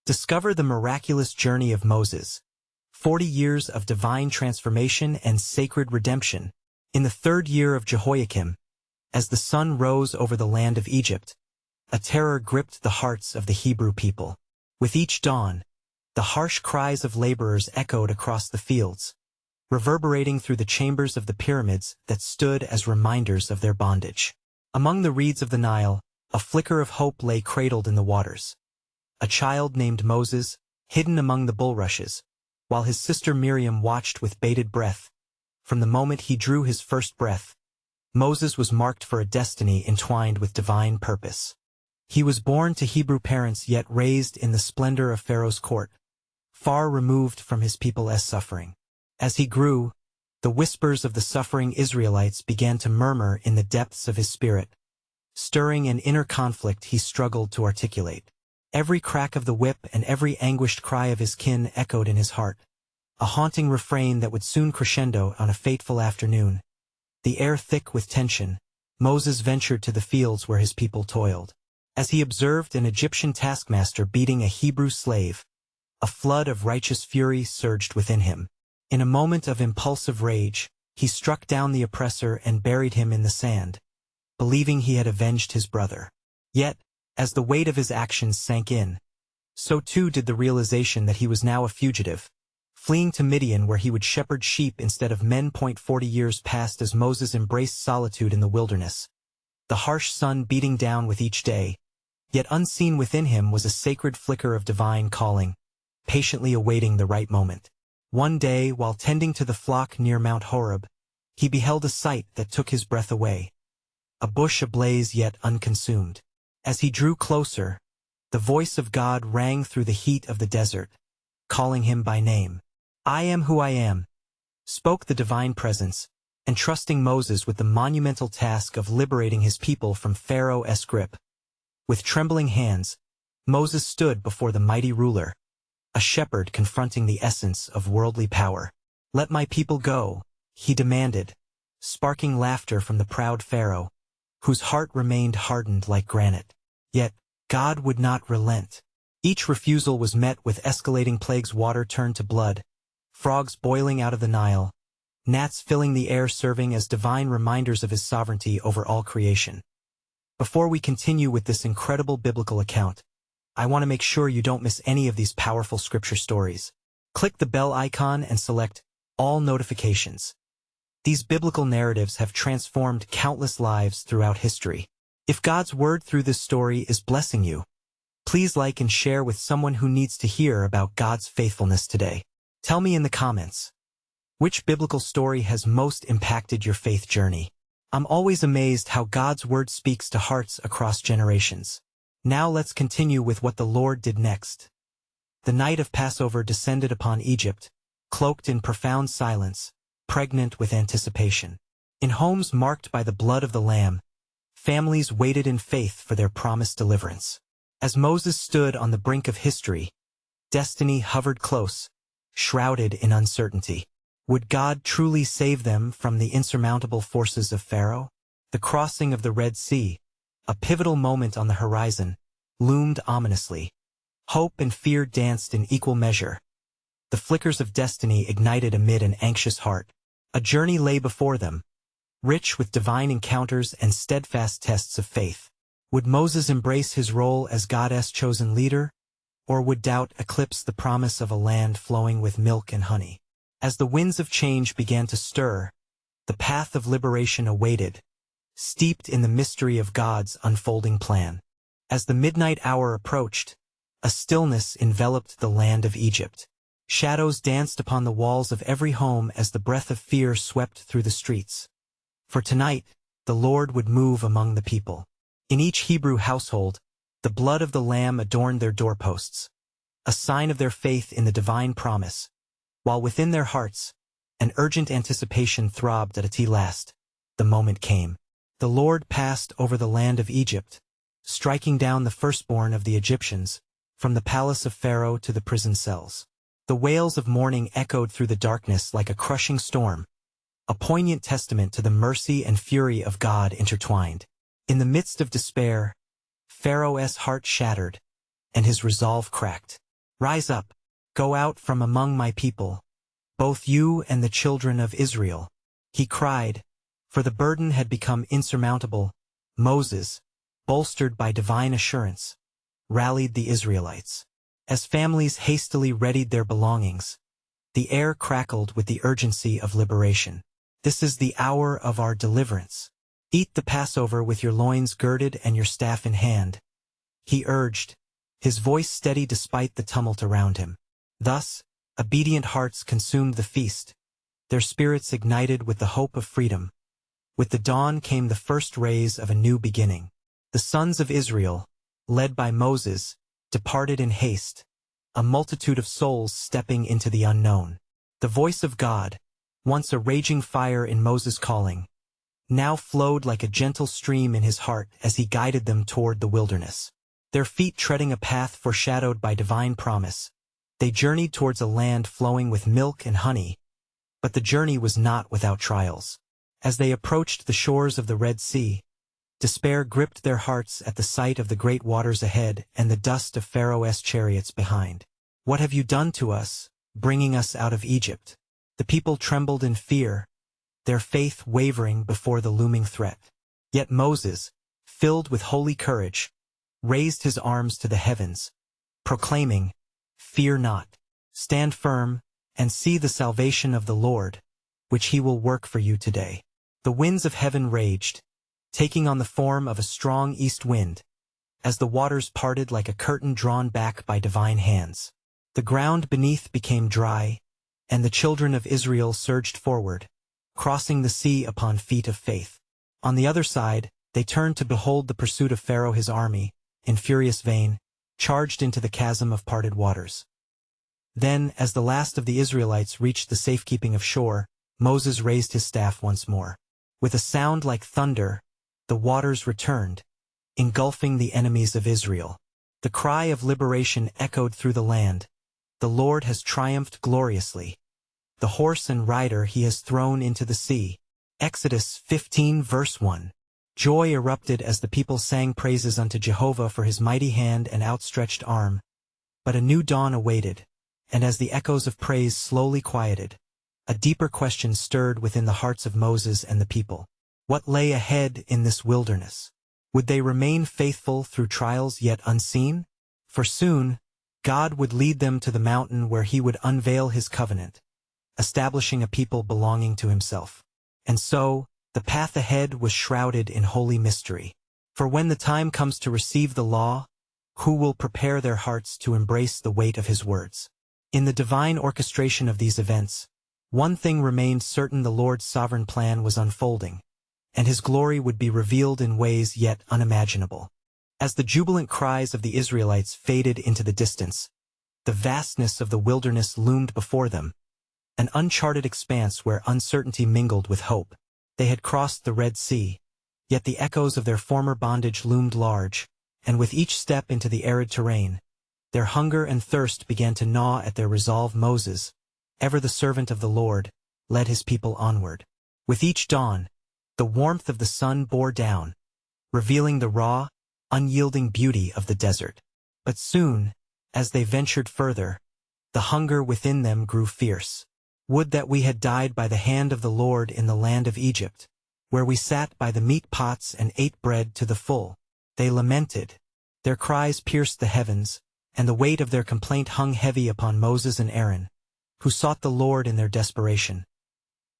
Discover the miraculous journey of Moses, 40 years of divine transformation and sacred redemption. In the 3rd year of Jehoiakim, as the sun rose over the land of Egypt, a terror gripped the hearts of the Hebrew people. With each dawn, the harsh cries of laborers echoed across the fields, reverberating through the chambers of the pyramids that stood as reminders of their bondage. Among the reeds of the Nile, a flicker of hope lay cradled in the waters. A child named Moses, hidden among the bulrushes, while his sister Miriam watched with bated breath. From the moment he drew his first breath, Moses was marked for a destiny entwined with divine purpose. He was born to Hebrew parents yet raised in the splendor of Pharaoh's court, far removed from his people's suffering. As he grew, the whispers of the suffering Israelites began to murmur in the depths of his spirit, stirring an inner conflict he struggled to articulate. Every crack of the whip and every anguished cry of his kin echoed in his heart, a haunting refrain that would soon crescendo on a fateful afternoon. The air thick with tension, Moses ventured to the fields where his people toiled. As he observed an Egyptian taskmaster beating a Hebrew slave, a flood of righteous fury surged within him. In a moment of impulsive rage, he struck down the oppressor and buried him in the sand, believing he had avenged his brother. Yet, as the weight of his actions sank in, so too did the realization that he was now a fugitive, fleeing to Midian where he would shepherd sheep instead of men. 40 years passed as Moses embraced solitude in the wilderness, the harsh sun beating down with each day, yet unseen within him was a sacred flicker of divine calling, patiently awaiting the right moment. One day, while tending to the flock near Mount Horeb, he beheld a sight that took his breath away, a bush ablaze yet unconsumed. As he drew closer, the voice of God rang through the heat of the desert, calling him by name. "I am who I am," spoke the divine presence, entrusting Moses with the monumental task of liberating his people from Pharaoh's grip. With trembling hands, Moses stood before the mighty ruler, a shepherd confronting the essence of worldly power. "Let my people go," he demanded, sparking laughter from the proud Pharaoh, whose heart remained hardened like granite. Yet, God would not relent. Each refusal was met with escalating plagues. Water turned to blood, frogs boiling out of the Nile, gnats filling the air serving as divine reminders of his sovereignty over all creation. Before we continue with this incredible biblical account, I want to make sure you don't miss any of these powerful scripture stories. Click the bell icon and select all notifications. These biblical narratives have transformed countless lives throughout history. If God's word through this story is blessing you, please like and share with someone who needs to hear about God's faithfulness today. Tell me in the comments, which biblical story has most impacted your faith journey? I'm always amazed how God's word speaks to hearts across generations. Now let's continue with what the Lord did next. The night of Passover descended upon Egypt, cloaked in profound silence, pregnant with anticipation. In homes marked by the blood of the Lamb, families waited in faith for their promised deliverance. As Moses stood on the brink of history, destiny hovered close, shrouded in uncertainty. Would God truly save them from the insurmountable forces of Pharaoh? The crossing of the Red Sea, a pivotal moment on the horizon, loomed ominously. Hope and fear danced in equal measure. The flickers of destiny ignited amid an anxious heart. A journey lay before them, rich with divine encounters and steadfast tests of faith. Would Moses embrace his role as God's chosen leader, or would doubt eclipse the promise of a land flowing with milk and honey? As the winds of change began to stir, the path of liberation awaited, steeped in the mystery of God's unfolding plan. As the midnight hour approached, a stillness enveloped the land of Egypt. Shadows danced upon the walls of every home as the breath of fear swept through the streets. For tonight, the Lord would move among the people. In each Hebrew household, the blood of the Lamb adorned their doorposts, a sign of their faith in the divine promise, while within their hearts, an urgent anticipation throbbed at last. The moment came. The Lord passed over the land of Egypt, striking down the firstborn of the Egyptians, from the palace of Pharaoh to the prison cells. The wails of mourning echoed through the darkness like a crushing storm, a poignant testament to the mercy and fury of God intertwined. In the midst of despair, Pharaoh's heart shattered, and his resolve cracked. "Rise up, go out from among my people, both you and the children of Israel." He cried, for the burden had become insurmountable. Moses, bolstered by divine assurance, rallied the Israelites. As families hastily readied their belongings, the air crackled with the urgency of liberation. "This is the hour of our deliverance. Eat the Passover with your loins girded and your staff in hand," he urged, his voice steady despite the tumult around him. Thus, obedient hearts consumed the feast, their spirits ignited with the hope of freedom. With the dawn came the first rays of a new beginning. The sons of Israel, led by Moses, departed in haste, a multitude of souls stepping into the unknown. The voice of God, once a raging fire in Moses' calling, now flowed like a gentle stream in his heart as he guided them toward the wilderness. Their feet treading a path foreshadowed by divine promise, they journeyed towards a land flowing with milk and honey. But the journey was not without trials. As they approached the shores of the Red Sea, despair gripped their hearts at the sight of the great waters ahead and the dust of Pharaoh's chariots behind. "What have you done to us, bringing us out of Egypt?" The people trembled in fear, their faith wavering before the looming threat. Yet Moses, filled with holy courage, raised his arms to the heavens, proclaiming, "Fear not, stand firm, and see the salvation of the Lord, which he will work for you today." The winds of heaven raged, taking on the form of a strong east wind, as the waters parted like a curtain drawn back by divine hands. The ground beneath became dry, and the children of Israel surged forward, crossing the sea upon feet of faith. On the other side, they turned to behold the pursuit of Pharaoh. His army, in furious vain, charged into the chasm of parted waters. Then, as the last of the Israelites reached the safekeeping of shore, Moses raised his staff once more. With a sound like thunder, the waters returned, engulfing the enemies of Israel. The cry of liberation echoed through the land. "The Lord has triumphed gloriously. The horse and rider he has thrown into the sea." Exodus 15 verse 1. Joy erupted as the people sang praises unto Jehovah for his mighty hand and outstretched arm. But a new dawn awaited, and as the echoes of praise slowly quieted, a deeper question stirred within the hearts of Moses and the people. What lay ahead in this wilderness? Would they remain faithful through trials yet unseen? For soon, God would lead them to the mountain where he would unveil his covenant, establishing a people belonging to himself. And so, the path ahead was shrouded in holy mystery. For when the time comes to receive the law, who will prepare their hearts to embrace the weight of his words? In the divine orchestration of these events, one thing remained certain: the Lord's sovereign plan was unfolding, and his glory would be revealed in ways yet unimaginable. As the jubilant cries of the Israelites faded into the distance, the vastness of the wilderness loomed before them, an uncharted expanse where uncertainty mingled with hope. They had crossed the Red Sea, yet the echoes of their former bondage loomed large, and with each step into the arid terrain, their hunger and thirst began to gnaw at their resolve. Moses, ever the servant of the Lord, led his people onward. With each dawn, the warmth of the sun bore down, revealing the raw, unyielding beauty of the desert. But soon, as they ventured further, the hunger within them grew fierce. "Would that we had died by the hand of the Lord in the land of Egypt, where we sat by the meat pots and ate bread to the full." They lamented. Their cries pierced the heavens, and the weight of their complaint hung heavy upon Moses and Aaron, who sought the Lord in their desperation.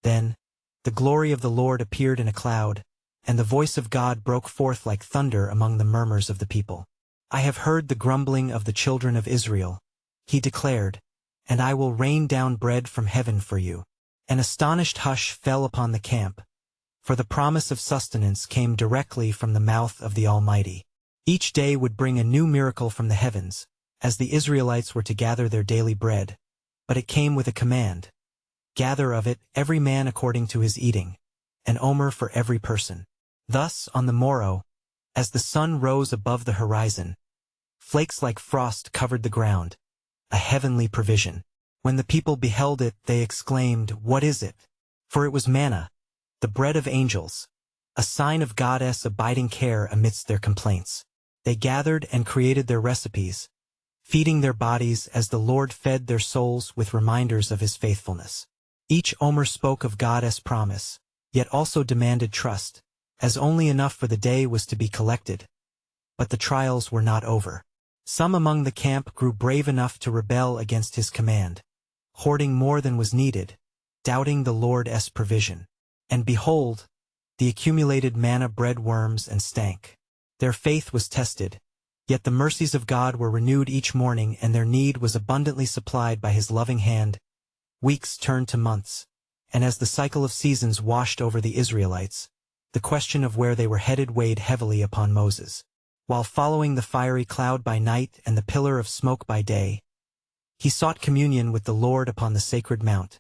Then, the glory of the Lord appeared in a cloud, and the voice of God broke forth like thunder among the murmurs of the people. "I have heard the grumbling of the children of Israel," he declared, "and I will rain down bread from heaven for you." An astonished hush fell upon the camp, for the promise of sustenance came directly from the mouth of the Almighty. Each day would bring a new miracle from the heavens, as the Israelites were to gather their daily bread, but it came with a command: "Gather of it, every man according to his eating, an omer for every person." Thus, on the morrow, as the sun rose above the horizon, flakes like frost covered the ground, a heavenly provision. When the people beheld it, they exclaimed, "What is it?" For it was manna, the bread of angels, a sign of God's abiding care amidst their complaints. They gathered and created their recipes, feeding their bodies as the Lord fed their souls with reminders of his faithfulness. Each omer spoke of God's promise, yet also demanded trust, as only enough for the day was to be collected. But the trials were not over. Some among the camp grew brave enough to rebel against his command, hoarding more than was needed, doubting the Lord's provision. And behold, the accumulated manna bred worms and stank. Their faith was tested, yet the mercies of God were renewed each morning, and their need was abundantly supplied by his loving hand. Weeks turned to months, and as the cycle of seasons washed over the Israelites, the question of where they were headed weighed heavily upon Moses. While following the fiery cloud by night and the pillar of smoke by day, he sought communion with the Lord upon the sacred mount,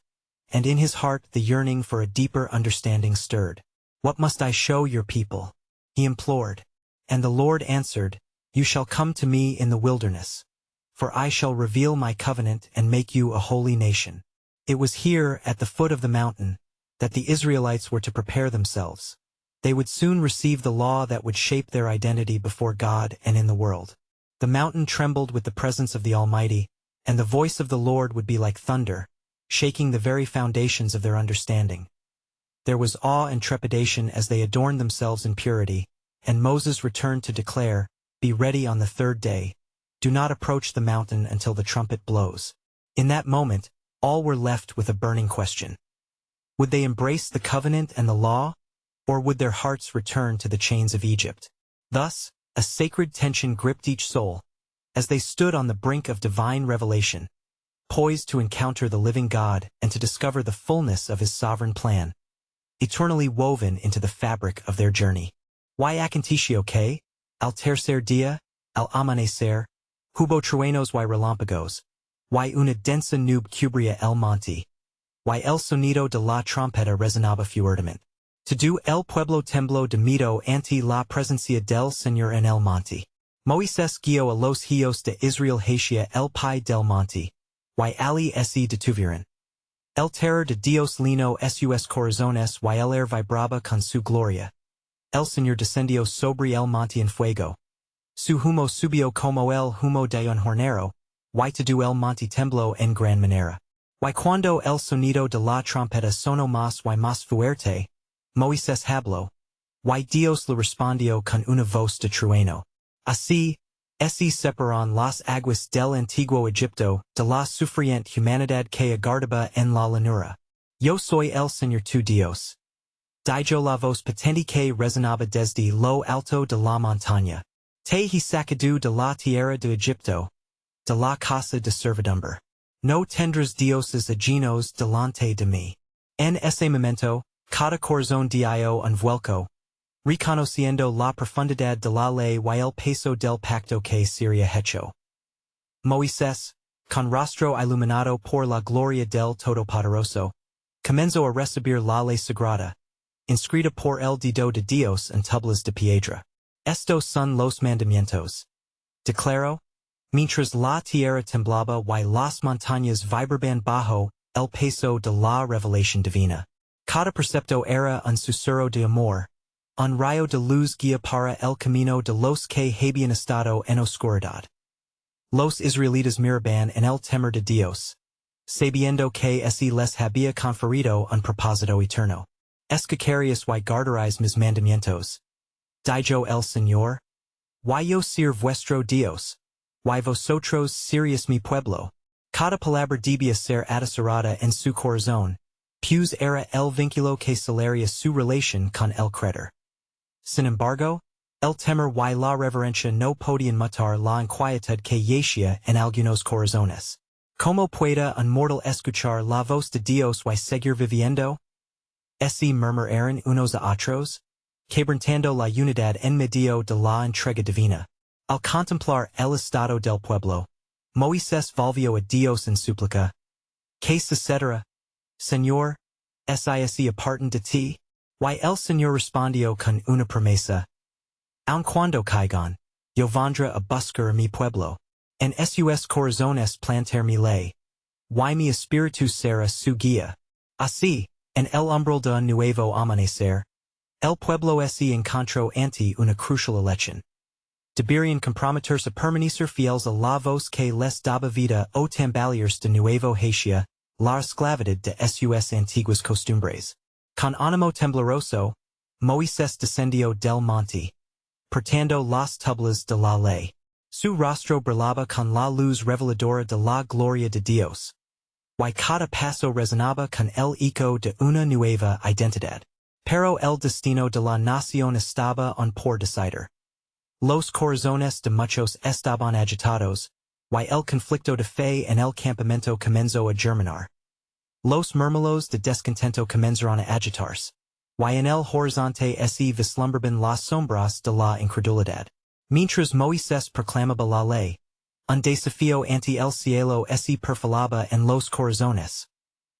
and in his heart the yearning for a deeper understanding stirred. "What must I show your people?" he implored. And the Lord answered, "You shall come to me in the wilderness, for I shall reveal my covenant and make you a holy nation." It was here, at the foot of the mountain, that the Israelites were to prepare themselves. They would soon receive the law that would shape their identity before God and in the world. The mountain trembled with the presence of the Almighty, and the voice of the Lord would be like thunder, shaking the very foundations of their understanding. There was awe and trepidation as they adorned themselves in purity, and Moses returned to declare, "Be ready on the third day. Do not approach the mountain until the trumpet blows." In that moment, all were left with a burning question. Would they embrace the covenant and the law, or would their hearts return to the chains of Egypt? Thus, a sacred tension gripped each soul, as they stood on the brink of divine revelation, poised to encounter the living God and to discover the fullness of his sovereign plan, eternally woven into the fabric of their journey. Y aconteció que, al tercer día, al amanecer, hubo truenos y relámpagos, y una densa nube cubría el monte, y el sonido de la trompeta resonaba fuertemente. Todo el pueblo tembló de miedo ante la presencia del Señor en el monte. Moisés guió a los hijos de Israel hacia el pie del monte, y allí se detuvieron. El terror de Dios llenó sus corazones y el aire vibraba con su gloria. El Señor descendió sobre el monte en fuego. Su humo subió como el humo de un hornero, y todo el monte tembló en gran manera. Y cuando el sonido de la trompeta sonó más y más fuerte, Moisés habló, y Dios le respondió con una voz de trueno. Así, se separaron las aguas del antiguo Egipto de la sufriente humanidad que aguardaba en la llanura. Yo soy el Señor tu Dios. Dijo la voz potente que resonaba desde lo alto de la montaña. Te he sacado de la tierra de Egipto, de la casa de servidumbre. No tendrás dioses ajenos delante de mí. En ese momento, cada corazón dio un vuelco, reconociendo la profundidad de la ley y el peso del pacto que sería hecho. Moisés, con rostro iluminado por la gloria del Todopoderoso, comenzó a recibir la ley sagrada, inscrita por el dedo de Dios en tablas de piedra. Estos son los mandamientos. Declaró, mientras la tierra temblaba y las montañas vibraban bajo el peso de la revelación divina. Cada precepto era un susurro de amor, un rayo de luz guía para el camino de los que habían estado en oscuridad. Los israelitas miraban en el temor de Dios, sabiendo que ese les había conferido un propósito eterno. Escacarías y guardaréis mis mandamientos. Dijo el Señor, y yo sirvo vuestro Dios, y vosotros seréis mi pueblo. Cada palabra debía ser atesorada en su corazón, pues era el vínculo que celería su relación con el Creador. Sin embargo, el temor y la reverencia no podían matar la inquietud que yacía en algunos corazones. ¿Cómo puede un mortal escuchar la voz de Dios y seguir viviendo? ¿Se murmuraron unos a otros, quebrantando la unidad en medio de la entrega divina? Al contemplar el estado del pueblo, Moisés volvió a Dios en súplica. ¿Qué sucederá, Señor? ¿Se apartan de ti? Y el Señor respondió con una promesa. Aun cuando caigan, yo vendré a buscar a mi pueblo. En sus corazones plantar mi ley. Y mi espíritu será su guía. Así, en el umbral de un nuevo amanecer, el pueblo se encontró ante una crucial elección. Deberian comprometers a permanecer fieles a la vos que les daba vida o tambaliers de nuevo hacia, la esclavitud de sus antiguas costumbres. Con ánimo tembloroso, Moisés descendió del monte, portando las tablas de la ley. Su rostro brillaba con la luz reveladora de la gloria de Dios. Y cada paso resonaba con el eco de una nueva identidad. Pero el destino de la nación estaba on por decidir. Los corazones de muchos estaban agitados, y el conflicto de fe en el campamento comenzó a germinar. Los murmullos de descontento comenzaron a agitarse, y en el horizonte se vislumbraban las sombras de la incredulidad. Mientras Moisés proclamaba la ley, un desafío ante el cielo se perfilaba en los corazones,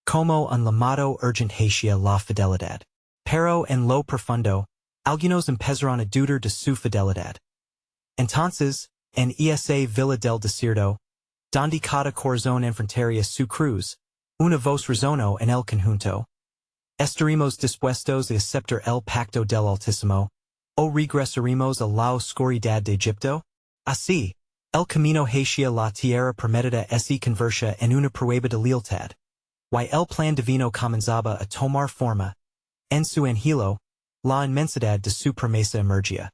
como un llamado urgente hacia la fidelidad. Pero en lo profundo, algunos empezaron a dudar de su fidelidad. Entonces, en esa villa del desierto, donde cada corazón enfrentaría su cruz, una voz resonó en el conjunto. ¿Estaremos dispuestos a aceptar el pacto del Altísimo, o regresaremos a la oscuridad de Egipto? Así, el camino hacia la tierra prometida se convertía en una prueba de lealtad, y el plan divino comenzaba a tomar forma. En su angelo, la inmensidad de su promesa emergía.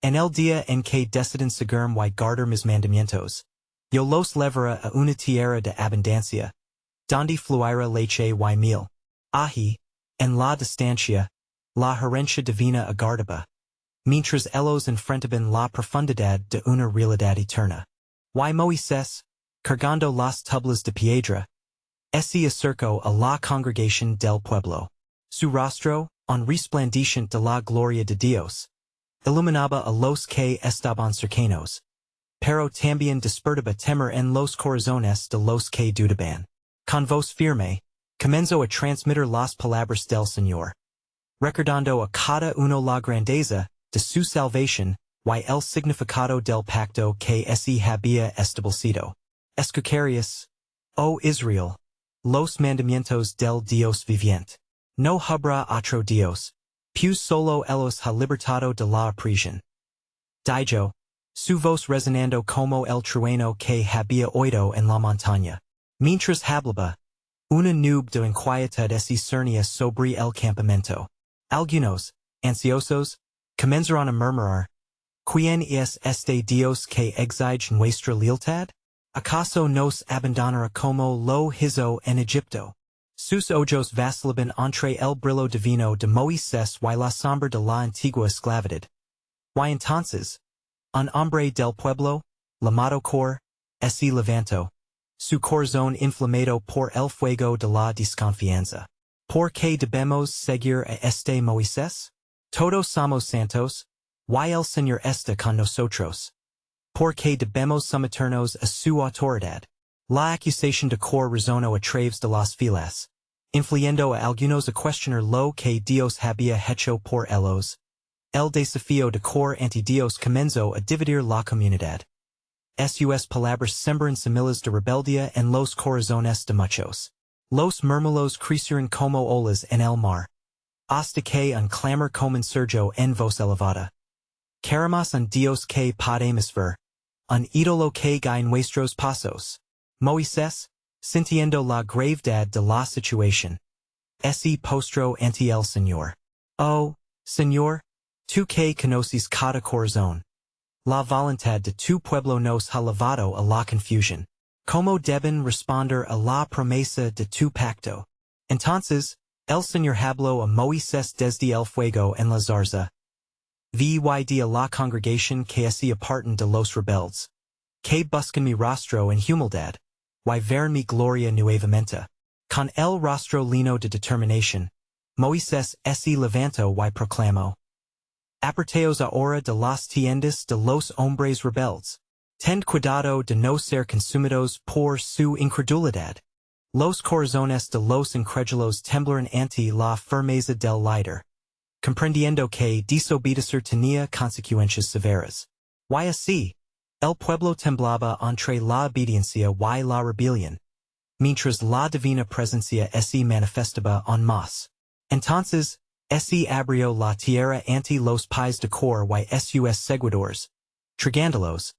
En el día en que deciden seguirme y guardar mis mandamientos, yo los llevaré a una tierra de abundancia, donde fluirá leche y miel. Ahi, en la distancia, la herencia divina aguardaba, mientras ellos enfrentaban la profundidad de una realidad eterna. Y Moisés, cargando las tablas de piedra, se acercó a la congregación del pueblo. Su rostro, un resplandeciente de la gloria de Dios, iluminaba a los que estaban cercanos, pero también despertaba temor en los corazones de los que dudaban. Con voz firme, comenzó a transmitir las palabras del Señor, recordando a cada uno la grandeza de su salvación y el significado del pacto que se había establecido. Escucharías, oh Israel, los mandamientos del Dios viviente. No habrá otro Dios, pues solo Él ha libertado de la opresión. Dijo, su voz resonando como el trueno que había oído en la montaña. Mientras hablaba, una nube de inquietud se cernía sobre el campamento. Algunos, ansiosos, comenzaron a murmurar, ¿Quién es este Dios que exige nuestra lealtad? ¿Acaso nos abandonará como lo hizo en Egipto? Sus ojos vacilaban entre el brillo divino de Moisés y la sombra de la antigua esclavitud. Y entonces, un hombre del pueblo, llamado Cor, se levantó, su corazón inflamado por el fuego de la desconfianza. ¿Por qué debemos seguir a este Moisés? Todos somos santos, y el Señor está con nosotros. ¿Por qué debemos someternos a su autoridad? La acusación de Cor resonó a través de las filas, influyendo a algunos a cuestionar lo que Dios había hecho por ellos. El desafío de Cor ante Dios comenzó a dividir la comunidad. Sus palabras sembran semillas de rebeldía en los corazones de muchos. Los murmullos crecieron como olas en el mar, hasta que un clamor comenzó en voz elevada. Queremos un Dios que podemos ver, un ídolo que guíe nuestros pasos. Moisés, sintiendo la gravedad de la situación, se postró ante el Señor. Oh, Señor, tú que conoces cada corazón, la voluntad de tu pueblo nos ha llevado a la confusión. ¿Cómo deben responder a la promesa de tu pacto? Entonces, el Señor habló a Moisés desde el fuego en la zarza. Vyd a la congregación que se apartan de los rebeldes, que buscan mi rostro en humildad, y ver mi gloria nuevamente. Con el rostro lleno de determinación, Moisés se levantó y proclamó. Apartaos ahora de las tiendas de los hombres rebeldes. Ten cuidado de no ser consumidos por su incredulidad. Los corazones de los incrédulos temblaron ante la firmeza del líder, comprendiendo que desobedecer tenía consecuencias severas. Y así, el pueblo temblaba entre la obediencia y la rebelión, mientras la divina presencia se manifestaba aún más. Entonces, se abrió la tierra ante los pies de Cor y sus seguidores, Trigandalos,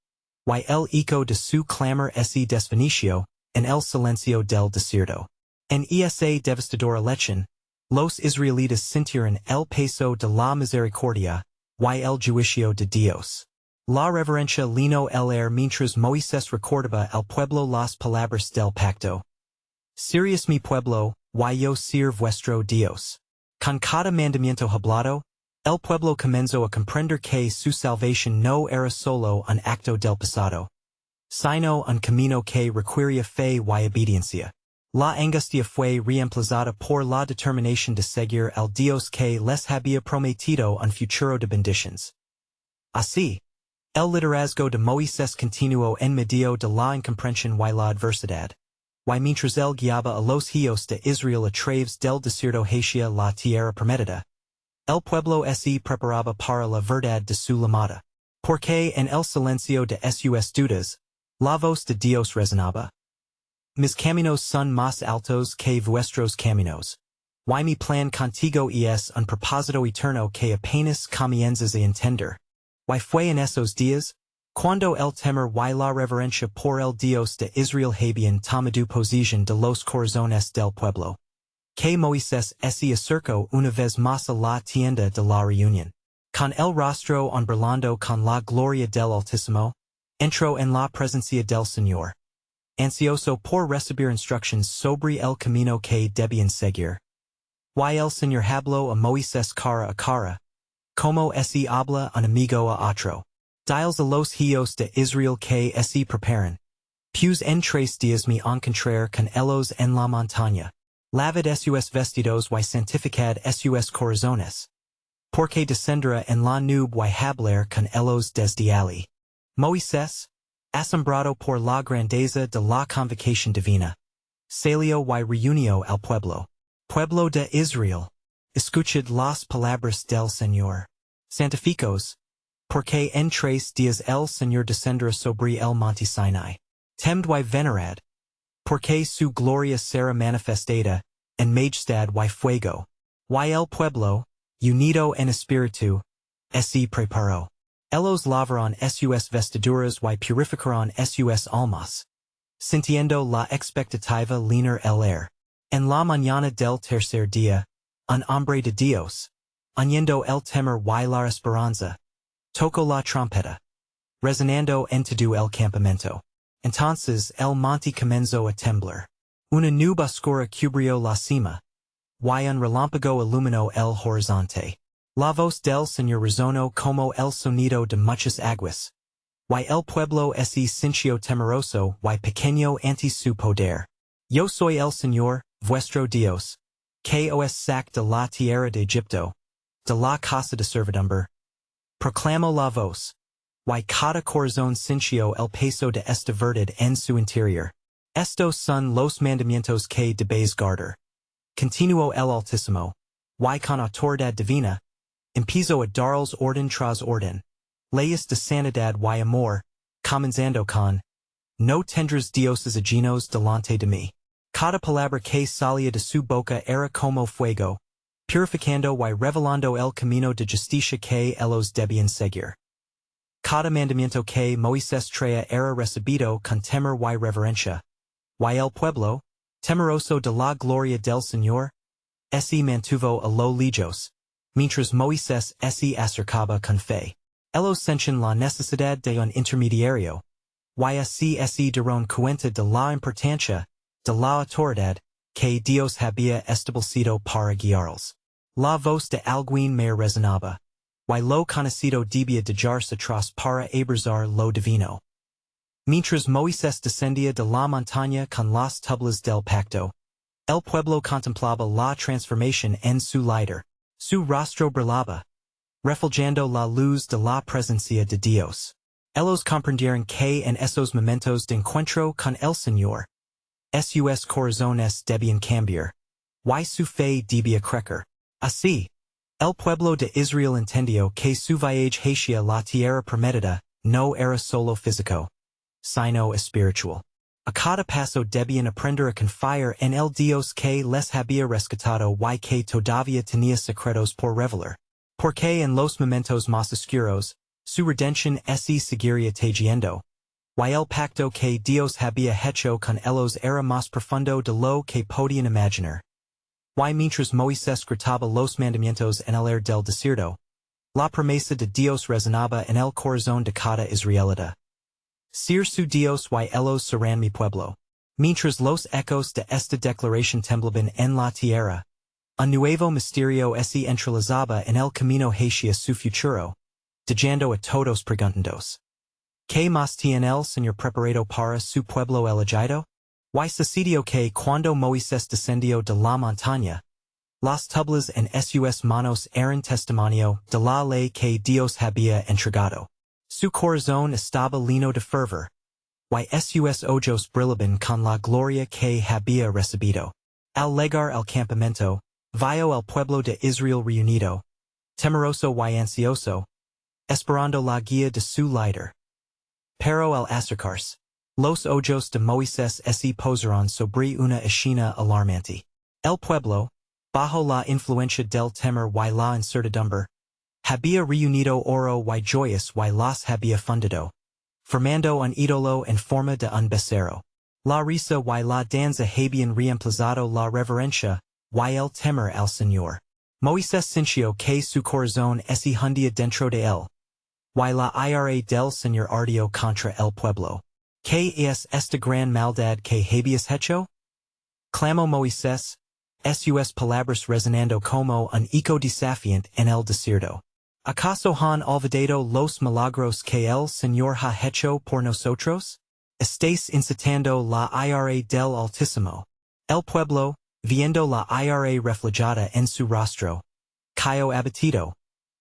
y el eco de su clamor ese desfinicio, en el silencio del desierto. En esa devastadora lección, los Israelitas sintieron el peso de la misericordia, y el juicio de Dios. La reverencia lino el air mientras Moisés recordaba al pueblo las palabras del pacto. Sirius mi pueblo, y yo ser vuestro Dios. Con cada mandamiento hablado, el pueblo comenzó a comprender que su salvación no era solo un acto del pasado, sino un camino que requería fe y obediencia. La angustia fue reemplazada por la determinación de seguir al Dios que les había prometido un futuro de bendiciones. Así, el liderazgo de Moisés continuó en medio de la incomprensión y la adversidad. Y mientras él guiaba a los hijos de Israel a través del desierto hacia la tierra prometida, el pueblo se preparaba para la verdad de su llamada. Porque en el silencio de sus dudas, la voz de Dios resonaba. Mis caminos son más altos que vuestros caminos. Y mi plan contigo es un propósito eterno que apenas comienzas a entender. Y fue en esos días, cuando el temor y la reverencia por el Dios de Israel habían tomado posesión de los corazones del pueblo, que Moisés se acercó una vez más a la tienda de la reunión. Con el rostro ondulando con la gloria del Altísimo, entró en la presencia del Señor, ansioso por recibir instrucciones sobre el camino que debían seguir. Y el Señor habló a Moisés cara a cara, como se habla un amigo a otro. Diles a los hijos de Israel que se preparan. Pues en 3 días me encontrar con ellos en la montaña. Lavad sus vestidos y santificad sus corazones. Porque descenderá en la nube y hablar con ellos desde allí. Moisés, asombrado por la grandeza de la convocación divina, salió y reunió al pueblo. Pueblo de Israel, escuchad las palabras del Señor. Santificos, porque en 3 días el Señor descenderá sobre el monte Sinai. Temed y venerad, porque su gloria será manifestada, en majestad y fuego. Y el pueblo, unido en espíritu, se preparó. Ellos lavaron sus vestiduras y purificaron sus almas, sintiendo la expectativa llenar el air. En la mañana del tercer día, un hombre de Dios, uniendo el temor y la esperanza, tocó la trompeta, resonando en todo el campamento. Entonces el monte comenzó a temblar. Una nube oscura cubrió la cima, y un relámpago iluminó el horizonte. La voz del Señor resonó como el sonido de muchas aguas. Y el pueblo se sintió temeroso y pequeño ante su poder. Yo soy el Señor, vuestro Dios, que os sac de la tierra de Egipto, de la casa de servidumbre. Proclamó la voz, y cada corazón sintió el peso de esta verdad en su interior. Estos son los mandamientos que debéis guardar. Continuó el Altísimo, y con autoridad divina, empezó a daros orden tras orden, leyes de santidad y amor, comenzando con, no tendrás dioses ajenos delante de mí. Cada palabra que salía de su boca era como fuego, purificando y revelando el camino de justicia que ellos debían seguir. Cada mandamiento que Moisés traía era recibido con temor y reverencia, y el pueblo, temeroso de la gloria del Señor, se mantuvo a lo lejos, mientras Moisés se acercaba con fe. Ellos sentían la necesidad de un intermediario, y así se dieron cuenta de la importancia de la autoridad que Dios había establecido para guiarlos. La voz de alguien me resonaba, y lo conocido debía dejarse atrás para abrazar lo divino. Mientras Moisés descendía de la montaña con las tablas del pacto, el pueblo contemplaba la transformación en su líder. Su rostro brillaba, reflejando la luz de la presencia de Dios. Ellos comprendieron que en esos momentos de encuentro con el Señor, sus corazones debían cambiar, y su fe debía crecer. Así, el pueblo de Israel entendió que su viaje hacia la tierra prometida no era solo físico, sino espiritual. A cada paso debían aprender a confiar en el Dios que les había rescatado y que todavía tenía secretos por revelar. Porque en los momentos más oscuros, Su redención se seguiría tejiendo. Y el pacto que Dios había hecho con ellos era más profundo de lo que podían imaginar. Y mientras Moisés gritaba los mandamientos en el aire del desierto, la promesa de Dios resonaba en el corazón de cada israelita. Ser su Dios y ellos serán mi pueblo. Mientras los ecos de esta declaración temblaban en la tierra, un nuevo misterio se entrelazaba en el camino hacia su futuro, dejando a todos preguntados. ¿Qué más tiene el Señor preparado para su pueblo elegido? Y sucedió que cuando Moisés descendió de la montaña, las tablas en sus manos eran testimonio de la ley que Dios había entregado. Su corazón estaba lleno de fervor, y sus ojos brillaban con la gloria que había recibido. Al llegar al campamento, vio el pueblo de Israel reunido, temeroso y ansioso, esperando la guía de su líder. Pero al acercarse, los ojos de Moisés se posaron sobre una escena alarmante. El pueblo, bajo la influencia del temor y la incertidumbre, había reunido oro y joyas y las había fundido, formando un ídolo en forma de un becerro. La risa y la danza habían reemplazado la reverencia y el temor al Señor. Moisés sintió que su corazón se hundía dentro de él, y la ira del Señor ardió contra el pueblo. ¿Qué es esta gran maldad que habías hecho? Clamó Moisés, sus palabras resonando como un eco desafiante en el desierto. ¿Acaso han olvidado los milagros que el Señor ha hecho por nosotros? Estáis incitando la ira del Altísimo. El pueblo, viendo la ira reflejada en su rostro, cayó abatido,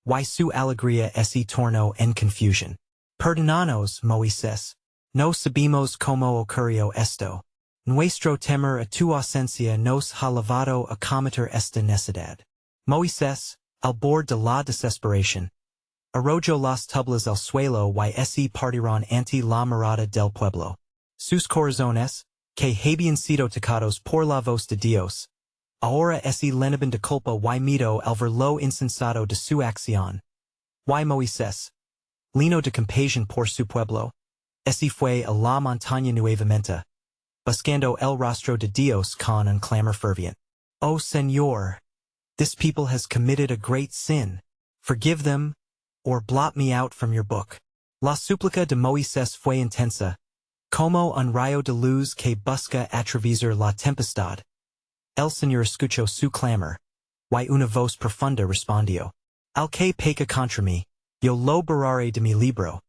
y su alegría se tornó en confusión. Perdonanos, Moisés, no sabemos cómo ocurrió esto. Nuestro temor a tu ausencia nos ha llevado a cometer esta necedad. Moisés, al borde de la desesperación, arrojó las tablas al suelo y se partieron ante la mirada del pueblo. Sus corazones, que habían sido tocados por la voz de Dios, ahora se llenaban de culpa y miedo al ver lo insensato de su acción. Y Moisés, lleno de compasión por su pueblo, se fue a la montaña nuevamente, buscando el rostro de Dios con un clamor ferviente. Oh Señor, this people has committed a great sin. Forgive them, or blot me out from your book. La súplica de Moisés fue intensa, como un rayo de luz que busca atravesar la tempestad. El Señor escuchó su clamor, y una voz profunda respondió. Al que peca contra mí, yo lo borraré de mi libro.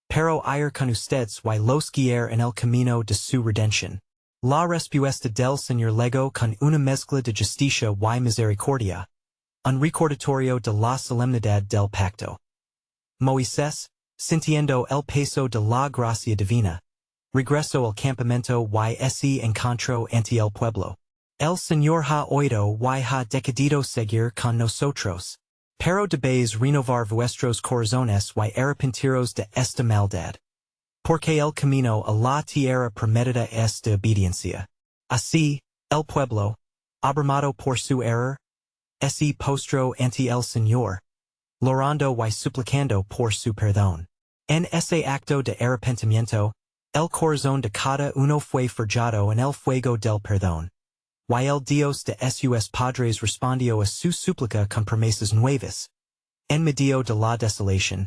Pero ir con ustedes y los guiar en el camino de su redención. La respuesta del Señor llegó con una mezcla de justicia y misericordia, un recordatorio de la solemnidad del pacto. Moisés, sintiendo el peso de la gracia divina, regresó al campamento y se encontró ante el pueblo. El Señor ha oído y ha decidido seguir con nosotros. Pero debéis renovar vuestros corazones y arrepentiros de esta maldad. Porque el camino a la tierra prometida es de obediencia. Así, el pueblo, abrumado por su error, se postró ante el Señor, llorando y suplicando por su perdón. En ese acto de arrepentimiento, el corazón de cada uno fue forjado en el fuego del perdón. Y el Dios de sus padres respondió a su súplica con promesas nuevas. En medio de la desolación,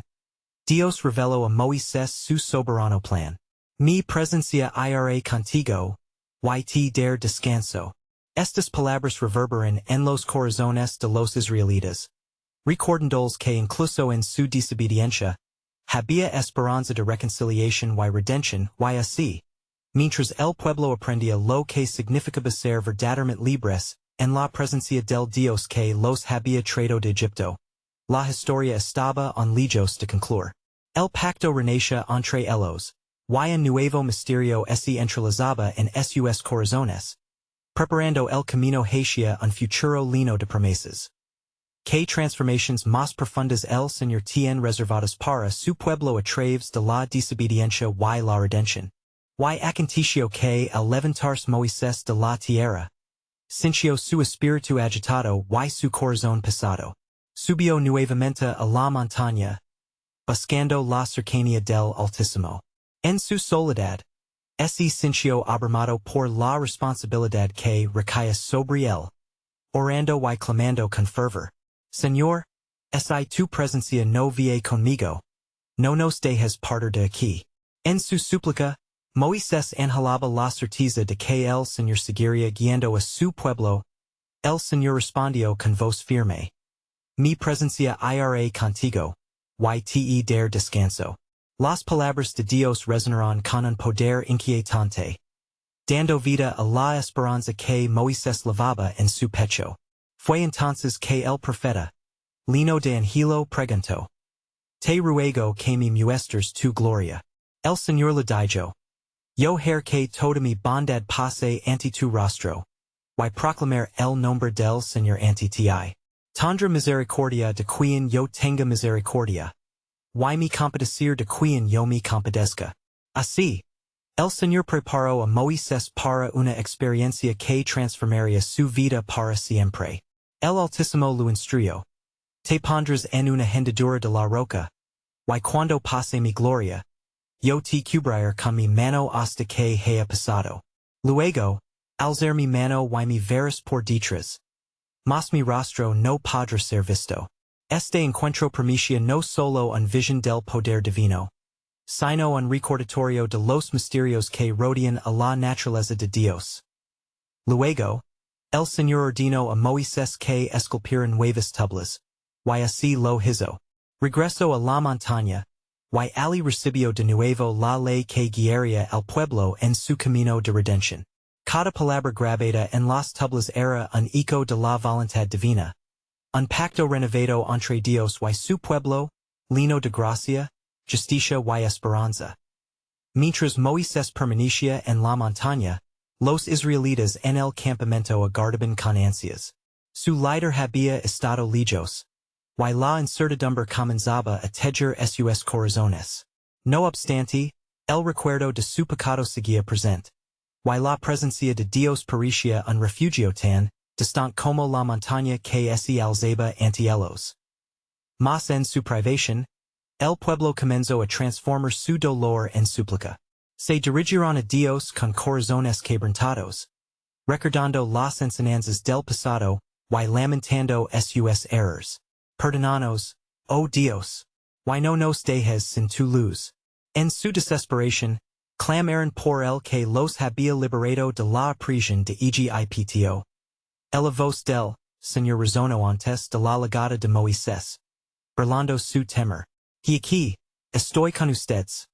Dios reveló a Moisés su soberano plan. Mi presencia iré contigo, y te dar descanso. Estas palabras reverberan en los corazones de los israelitas, recordándoles que incluso en su desobediencia, había esperanza de reconciliación y redención y así. Mientras el pueblo aprendía lo que significaba ser verdaderamente libres, en la presencia del Dios que los había traído de Egipto, la historia estaba en lejos de concluir. El pacto renacía entre ellos, y un nuevo misterio se entrelazaba en sus corazones, preparando el camino hacia un futuro lleno de promesas. ¿Qué transformaciones más profundas el Señor tiene reservadas para su pueblo a través de la desobediencia y la redención? Y aconteció que al levantarse Moisés de la tierra, sintió su espíritu agitado y su corazón pesado. Subió nuevamente a la montaña, buscando la cercanía del Altísimo. En su soledad, se sintió abrumado por la responsabilidad que recaía sobre él, orando y clamando con fervor. Señor, si tu presencia no viene conmigo, no nos dejes partir de aquí. En su súplica, Moisés anhelaba la certeza de que el Señor seguiría guiando a su pueblo. El Señor respondió con voz firme. Mi presencia irá contigo, y te dar descanso. Las palabras de Dios resonaron con un poder inquietante, dando vida a la esperanza que Moisés llevaba en su pecho. Fue entonces que el profeta, lleno de angelo, preguntó. Te ruego que me muestres tu gloria. El Señor le dijo. Yo haré que toda mi bondad pase ante tu rostro, y proclamar el nombre del Señor ante ti. Tendré misericordia de quien yo tenga misericordia, y me compadecer de quien yo me compadezca. Así, el Señor preparó a Moisés para una experiencia que transformaría su vida para siempre. El Altísimo lo instruyó. Te pondrás en una hendidura de la roca, y cuando pase mi gloria, yo te cubriré con mi mano hasta que haya pasado. Luego, alzar mi mano y me verás por detrás. Mas mi rostro no podrá ser visto. Este encuentro permitía no solo una visión del poder divino, sino un recordatorio de los misterios que rodean a la naturaleza de Dios. Luego, el Señor ordenó a Moisés que esculpiera nuevas tablas, y así lo hizo. Regresó a la montaña, y allí recibió de nuevo la ley que guiaría al pueblo en su camino de redención. Cada palabra grabada en las tablas era un eco de la voluntad divina, un pacto renovado entre Dios y su pueblo, lleno de gracia, justicia y esperanza. Mientras Moisés permanecía en la montaña, los israelitas en el campamento aguardaban con ansias. Su líder había estado lejos, y la incertidumbre comenzaba a tejer sus corazones. No obstante, el recuerdo de su pecado seguía presente, y la presencia de Dios parecía un refugio tan distante como la montaña que se alzaba ante ellos. Mas en su privación, el pueblo comenzó a transformar su dolor en súplica. Se dirigieron a Dios con corazones quebrantados, recordando las enseñanzas del pasado y lamentando sus errores. Perdonanos, oh Dios, y no nos dejes sin tu luz. En su desesperación, clamaron por el que los había liberado de la prisión de Egipto. El voz del Señor resonó antes de la llegada de Moisés, burlando su temor. Y aquí, estoy con ustedes.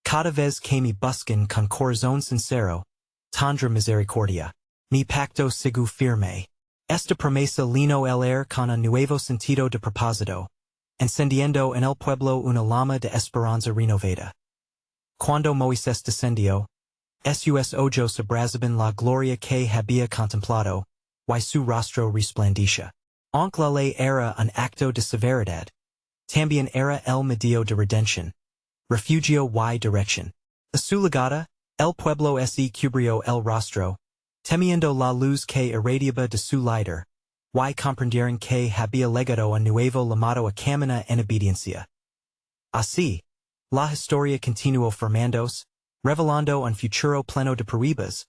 Cada vez que me busquen con corazón sincero, tendré misericordia. Mi pacto sigue firme. Esta promesa llenó el aire con un nuevo sentido de propósito, encendiendo en el pueblo una llama de esperanza renovada. Cuando Moisés descendió, sus ojos abrazaban la gloria que había contemplado, y su rostro resplandecía. Aunque la ley era un acto de severidad, también era el medio de redención, refugio y dirección. A su llegada, el pueblo se cubrió el rostro, temiendo la luz que irradiaba de su líder, y comprendieron que había legado un nuevo llamado a caminar en obediencia. Así, la historia continuó formándose, revelando un futuro pleno de pruebas,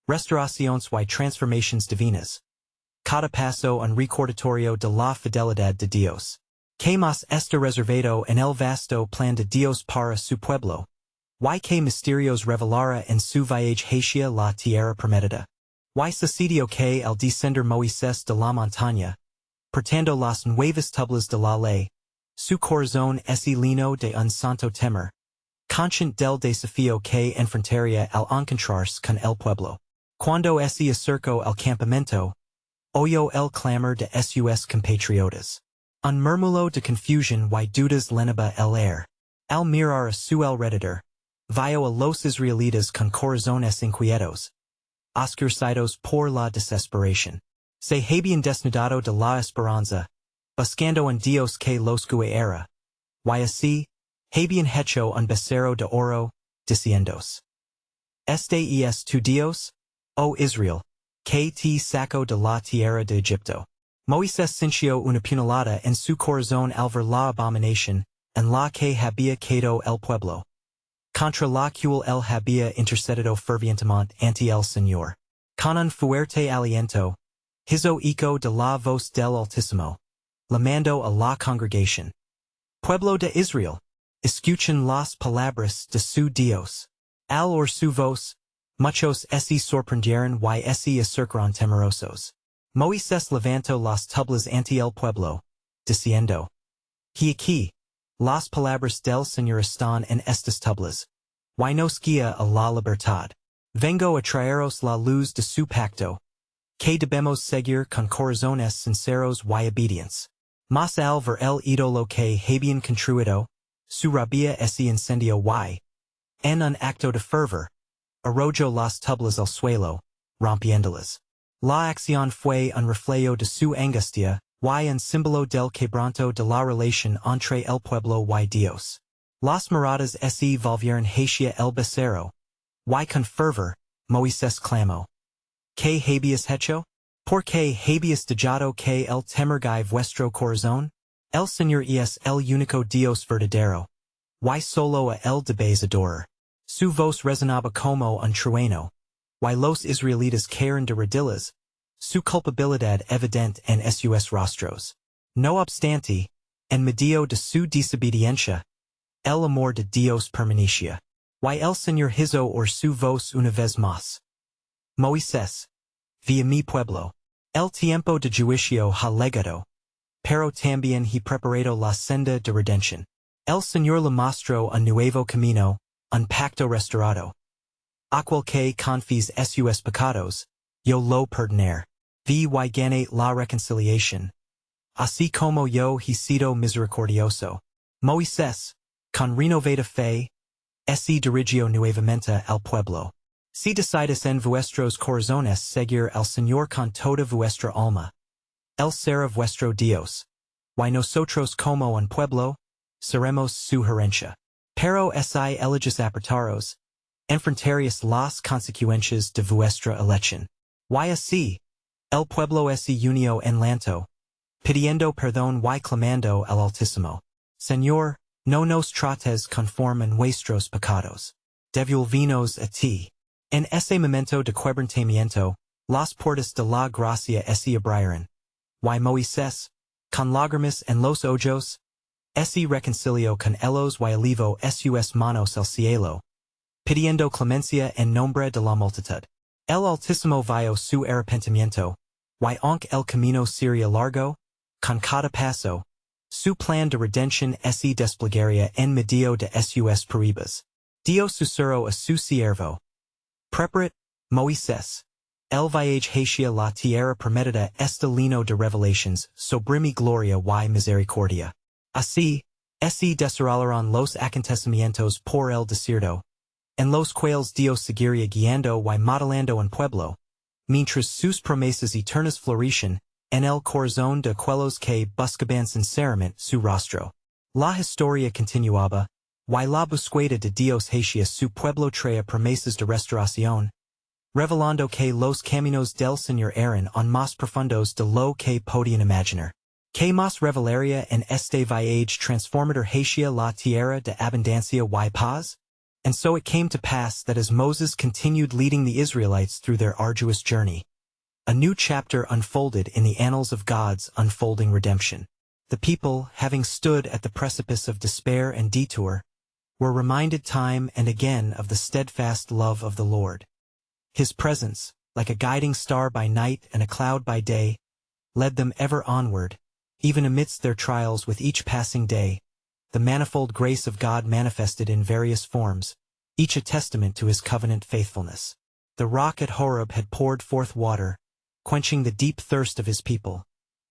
restauraciones y transformaciones divinas. Cada paso un recordatorio de la fidelidad de Dios. Que más está reservado en el vasto plan de Dios para su pueblo, y que misterios revelará en su viaje hacia la tierra prometida. Y sucedió que al descender Moisés de la montaña, portando las nuevas tablas de la ley, su corazón se llenó de un santo temor, consciente del desafío que enfrentaría al encontrarse con el pueblo. Cuando se acercó al campamento, oyó el clamor de sus compatriotas. Un murmullo de confusión y dudas llenaba el aire. Al mirar a su alrededor, vio a los israelitas con corazones inquietos, oscurecidos por la desesperación. Se habían desnudado de la esperanza, buscando en Dios que los guiara, y así, habían hecho un becerro de oro, diciéndose: Este es tu Dios, oh Israel, que te sacó de la tierra de Egipto. Moisés sintió una puñalada en su corazón al ver la abominación, en la que había quedado el pueblo, contra la cual él había intercedido fervientemente ante el Señor, con un fuerte aliento, hizo eco de la voz del Altísimo, llamando a la congregación. Pueblo de Israel, escuchen las palabras de su Dios. Al oír su voz, muchos se sorprendieron y se acercaron temerosos. Moisés levantó las tablas ante el pueblo, diciendo, He aquí, las palabras del Señor están en estas tablas. Y nos guía a la libertad. Vengo a traeros la luz de su pacto, que debemos seguir con corazones sinceros y obedientes. Mas al ver el ídolo que habían construido, su rabia se encendió y, en un acto de fervor, arrojó las tablas al suelo, rompiéndolas. La acción fue un reflejo de su angustia, y un símbolo del quebranto de la relación entre el pueblo y Dios. Las miradas se volvieron hacia el becerro, y con fervor, Moisés clamó. ¿Qué habías hecho? ¿Por qué habías dejado que el temor guíe vuestro corazón? El Señor es el único Dios verdadero, y solo a él debéis adorar. Su voz resonaba como un trueno, y los israelitas cayeron de rodillas, su culpabilidad evidente en sus rostros. No obstante, en medio de su desobediencia, el amor de Dios permanecía, y el Señor hizo oír su voz una vez más. Moisés, vía mi pueblo, el tiempo de juicio ha llegado, pero también he preparado la senda de redención. El Señor le mostró un nuevo camino, un pacto restaurado. Aquel que confies sus pecados, yo lo perdonar. Vi y gané la reconciliación. Así como yo he sido misericordioso. Moisés, con renovada fe, se dirigió nuevamente al pueblo. Si decides en vuestros corazones seguir al Señor con toda vuestra alma, Él será vuestro Dios, y nosotros como un pueblo, seremos su herencia. Pero si eliges apartaros, enfrentaréis las consecuencias de vuestra elección. Y así, el pueblo se unió en lanto, pidiendo perdón y clamando al Altísimo. Señor, no nos trates conforme nuestros pecados. Devolvinos a ti. En ese momento de quebrantamiento, las puertas de la gracia se abrieron. Y Moisés, con lágrimas en los ojos, se reconcilió con ellos y elevó sus manos al cielo, pidiendo clemencia en nombre de la multitud. El Altísimo vio su arrepentimiento, y aunque el camino sería largo, con cada paso, su plan de redención se desplegaría en medio de sus pruebas. Dios susurró a su siervo. Preparat, Moisés. El viaje hacia la tierra prometida está lleno de revelations sobre mi gloria y misericordia. Así, se desarrollaron los acontecimientos por el desierto, en los cuales Dios seguiría guiando y modelando un pueblo, mientras sus promesas eternas florecen en el corazón de aquellos que buscaban sinceramente su rostro. La historia continuaba, y la búsqueda de Dios hacia su pueblo traía promesas de restauración, revelando que los caminos del Señor eran aún más profundos de lo que podían imaginar. Que más revelaría en este viaje transformador hacia la tierra de abundancia y paz? And so it came to pass that as Moses continued leading the Israelites through their arduous journey, a new chapter unfolded in the annals of God's unfolding redemption. The people, having stood at the precipice of despair and detour, were reminded time and again of the steadfast love of the Lord. His presence, like a guiding star by night and a cloud by day, led them ever onward, even amidst their trials with each passing day, the manifold grace of God manifested in various forms, each a testament to his covenant faithfulness. The rock at Horeb had poured forth water, quenching the deep thirst of his people,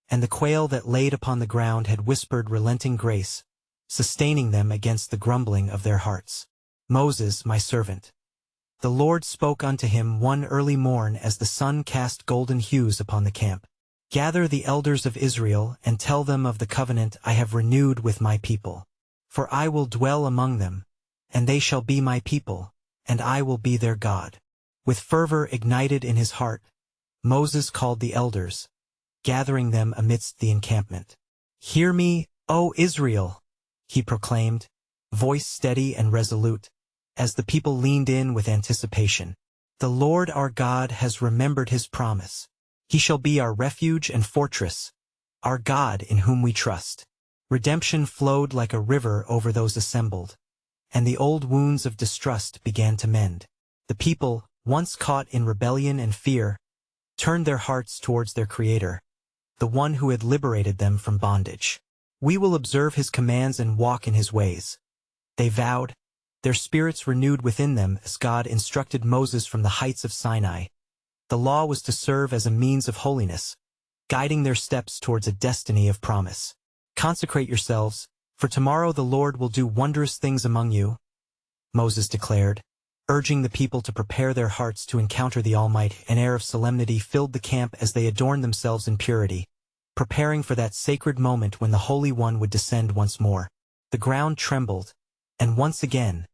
and the quail that laid upon the ground had whispered relenting grace, sustaining them against the grumbling of their hearts. Moses, my servant. The Lord spoke unto him one early morn as the sun cast golden hues upon the camp. Gather the elders of Israel and tell them of the covenant I have renewed with my people. For I will dwell among them, and they shall be my people, and I will be their God. With fervor ignited in his heart, Moses called the elders, gathering them amidst the encampment. Hear me, O Israel! he proclaimed, voice steady and resolute, as the people leaned in with anticipation. The Lord our God has remembered his promise. He shall be our refuge and fortress, our God in whom we trust. Redemption flowed like a river over those assembled, and the old wounds of distrust began to mend. The people, once caught in rebellion and fear, turned their hearts towards their Creator, the one who had liberated them from bondage. We will observe his commands and walk in his ways, they vowed, their spirits renewed within them as God instructed Moses from the heights of Sinai. The law was to serve as a means of holiness, guiding their steps towards a destiny of promise. Consecrate yourselves, for tomorrow the Lord will do wondrous things among you, Moses declared, urging the people to prepare their hearts to encounter the Almighty. An air of solemnity filled the camp as they adorned themselves in purity, preparing for that sacred moment when the Holy One would descend once more. The ground trembled, and once again,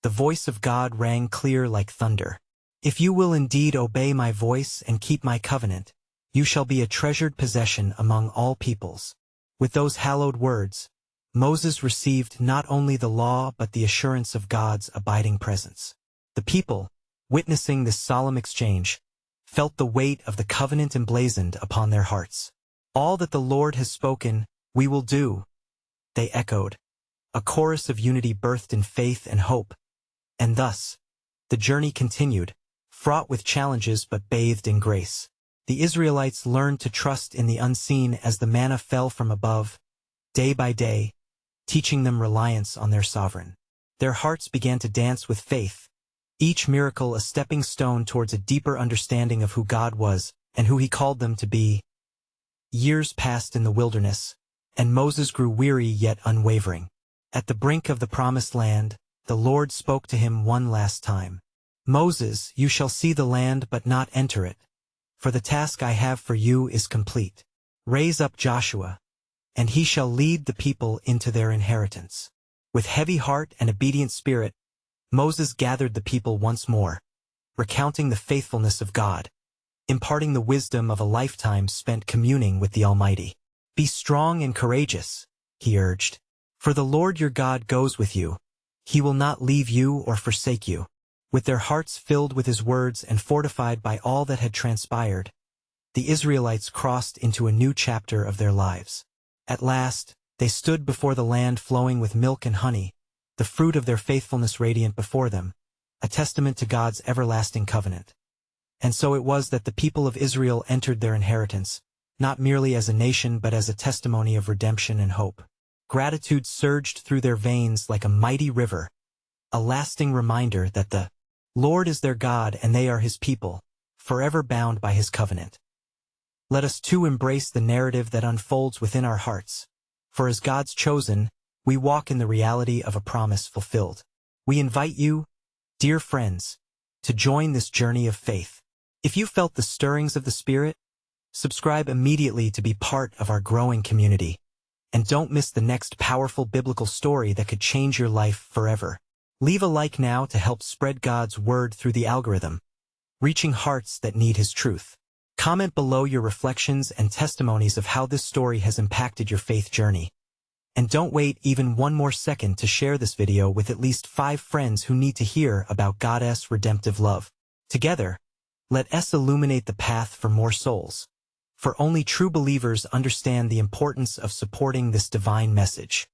the voice of God rang clear like thunder. If you will indeed obey my voice and keep my covenant, you shall be a treasured possession among all peoples. With those hallowed words, Moses received not only the law but the assurance of God's abiding presence. The people, witnessing this solemn exchange, felt the weight of the covenant emblazoned upon their hearts. All that the Lord has spoken, we will do, they echoed, a chorus of unity birthed in faith and hope. And thus, the journey continued, fraught with challenges but bathed in grace. The Israelites learned to trust in the unseen as the manna fell from above, day by day, teaching them reliance on their sovereign. Their hearts began to dance with faith, each miracle a stepping stone towards a deeper understanding of who God was and who he called them to be. Years passed in the wilderness, and Moses grew weary yet unwavering. At the brink of the promised land, the Lord spoke to him one last time. Moses, you shall see the land but not enter it, for the task I have for you is complete. Raise up Joshua, and he shall lead the people into their inheritance. With heavy heart and obedient spirit, Moses gathered the people once more, recounting the faithfulness of God, imparting the wisdom of a lifetime spent communing with the Almighty. Be strong and courageous, he urged, for the Lord your God goes with you. He will not leave you or forsake you. With their hearts filled with his words and fortified by all that had transpired, the Israelites crossed into a new chapter of their lives. At last, they stood before the land flowing with milk and honey, the fruit of their faithfulness radiant before them, a testament to God's everlasting covenant. And so it was that the people of Israel entered their inheritance, not merely as a nation but as a testimony of redemption and hope. Gratitude surged through their veins like a mighty river, a lasting reminder that the Lord is their God and they are his people, forever bound by his covenant. Let us too embrace the narrative that unfolds within our hearts, for as God's chosen, we walk in the reality of a promise fulfilled. We invite you, dear friends, to join this journey of faith. If you felt the stirrings of the Spirit, subscribe immediately to be part of our growing community. And don't miss the next powerful biblical story that could change your life forever. Leave a like now to help spread God's word through the algorithm, reaching hearts that need his truth. Comment below your reflections and testimonies of how this story has impacted your faith journey. And don't wait even one more second to share this video with at least 5 friends who need to hear about God's redemptive love. Together, let us illuminate the path for more souls. For only true believers understand the importance of supporting this divine message.